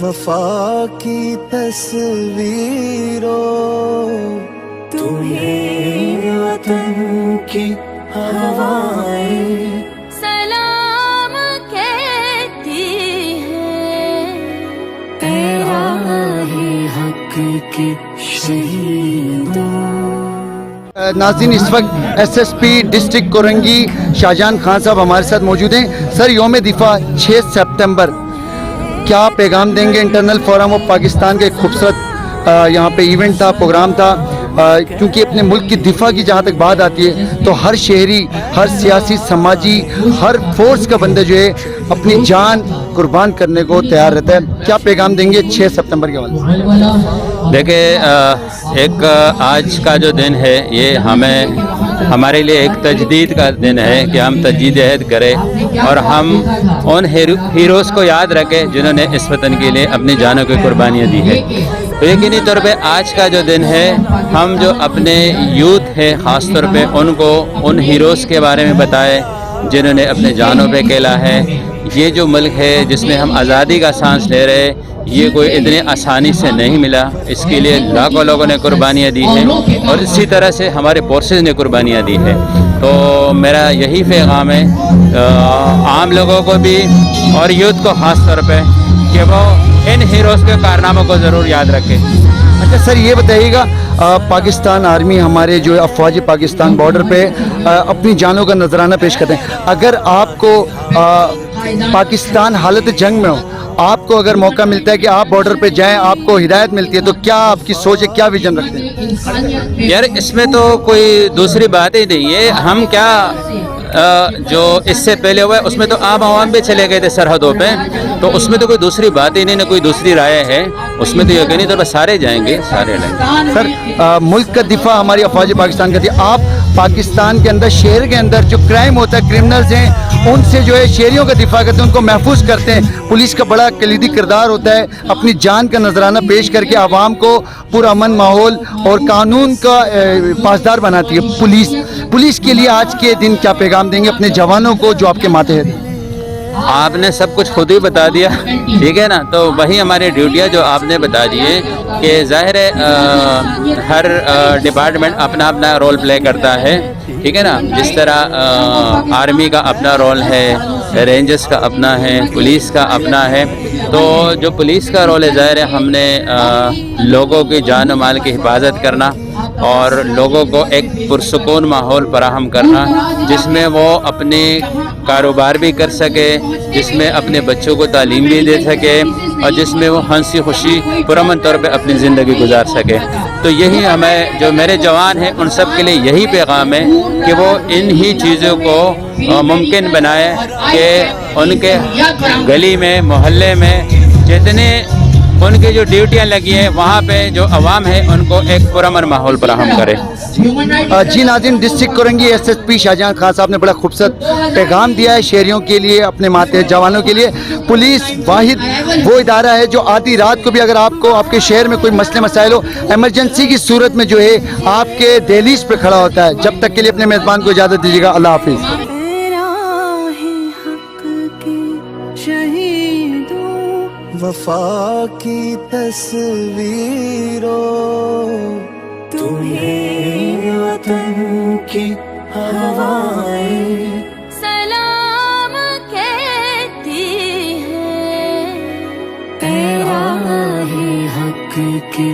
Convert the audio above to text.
वफा की तस्वीरों तुम्हें वतन की हवाएं सलाम कहती है तेराहे हक के शहीदों। नाज़रीन, इस वक्त एसएसपी डिस्ट्रिक्ट कोरंगी शाहजहां खान साहब हमारे साथ मौजूद हैं। सर, यौम दिफा 6 सितंबर, क्या पैगाम देंगे? इंटरनल फोरम ऑफ पाकिस्तान का एक खूबसूरत यहाँ पे इवेंट था, प्रोग्राम था, क्योंकि अपने मुल्क की दिफा की जहाँ तक बात आती है तो हर शहरी, हर सियासी, समाजी, हर फोर्स का बंदा जो है अपनी जान कुर्बान करने को तैयार रहता है। क्या पैगाम देंगे 6 सितंबर के बाद? देखिए, एक आज का जो दिन है ये हमारे लिए एक तजदीद का दिन है कि हम तजदीद अहद करें और हम उन हीरोज़ को याद रखें जिन्होंने इस वतन के लिए अपनी जानों की कुर्बानियाँ दी है। तो यकीनी तौर पे आज का जो दिन है, हम जो अपने यूथ है ख़ास तौर पे उनको उन हीरोज़ के बारे में बताएं जिन्होंने अपने जानों पे खेला है। ये जो मुल्क है जिसमें हम आज़ादी का सांस ले रहे हैं, ये कोई इतने आसानी से नहीं मिला। इसके लिए लाखों लोगों ने कुर्बानियाँ दी हैं और इसी तरह से हमारे फोर्सेस ने कुर्बानियाँ दी हैं। तो मेरा यही पैगाम है आम लोगों को भी और यूथ को ख़ास तौर पे कि वो इन हीरोज़ के कारनामों को ज़रूर याद रखें। अच्छा सर, ये बताइएगा, पाकिस्तान आर्मी, हमारे जो अफवाज पाकिस्तान बॉर्डर पे अपनी जानों का नजराना पेश करते हैं। अगर आपको पाकिस्तान हालत जंग में हो, आपको अगर मौका मिलता है कि आप बॉर्डर पे जाएं, आपको हिदायत मिलती है, तो क्या आपकी सोच है, क्या विजन रखते हैं? यार, इसमें तो कोई दूसरी बात ही नहीं है। हम क्या जो इससे पहले हुआ है उसमें तो आम आवाम भी चले गए थे सरहदों पे, तो उसमें तो कोई दूसरी बात ही नहीं, ना कोई दूसरी राय है उसमें। तो यकीनी तौर पर सारे जाएंगे, सारे लेंगे। सर, मुल्क का दिफा हमारी अफवाज पाकिस्तान का थी। आप पाकिस्तान के अंदर, शहर के अंदर जो क्राइम होता है, क्रिमिनल्स हैं, उनसे जो है शहरियों का दिफा करते हैं, उनको महफूज करते हैं। पुलिस का बड़ा कलीदी किरदार होता है, अपनी जान का नजराना पेश करके आवाम को पुरअमन माहौल और कानून का पासदार बनाती है। पुलिस के लिए आज के दिन क्या पैगाम देंगे अपने जवानों को जो आपके माथे हैं? आपने सब कुछ खुद ही बता दिया, ठीक है ना। तो वही हमारी ड्यूटियाँ जो आपने बता दी है कि ज़ाहिर है हर डिपार्टमेंट अपना अपना रोल प्ले करता है, ठीक है ना। जिस तरह आर्मी का अपना रोल है, रेंजर्स का अपना है, पुलिस का अपना है। तो जो पुलिस का रोल है, ज़ाहिर है हमने लोगों की जान और माल की हिफाजत करना और लोगों को एक पुरसुकून माहौल फराहम करना जिसमें वो अपने कारोबार भी कर सके, जिसमें अपने बच्चों को तालीम भी दे सके और जिसमें वो हंसी खुशी पुरअमन तौर पे अपनी ज़िंदगी गुजार सके। तो यही हमें, जो मेरे जवान हैं उन सब के लिए यही पैगाम है कि वो इन ही चीज़ों को मुमकिन बनाए कि उनके गली में, मोहल्ले में जितने उनकी जो ड्यूटियाँ लगी हैं वहाँ पे जो अवाम है उनको एक पुरअमन माहौल फराहम करे। जी नाज़रीन, डिस्ट्रिक्ट कोरंगी एसएसपी शाहजहां खान साहब ने बड़ा खूबसूरत पैगाम दिया है शहरियों के लिए, अपने माते जवानों के लिए। पुलिस वाहिद वो इदारा है जो आधी रात को भी अगर आपको आपके शहर में कोई मसले मसाइल हो, एमरजेंसी की सूरत में जो है आपके दहलीज पे खड़ा होता है। जब तक के लिए अपने मेज़बान को इजाज़त दीजिएगा। अल्लाह हाफिज़। वफा की तस्वीरों तुम्हें वतन की हवाएं सलाम कहती है तेराहे हक की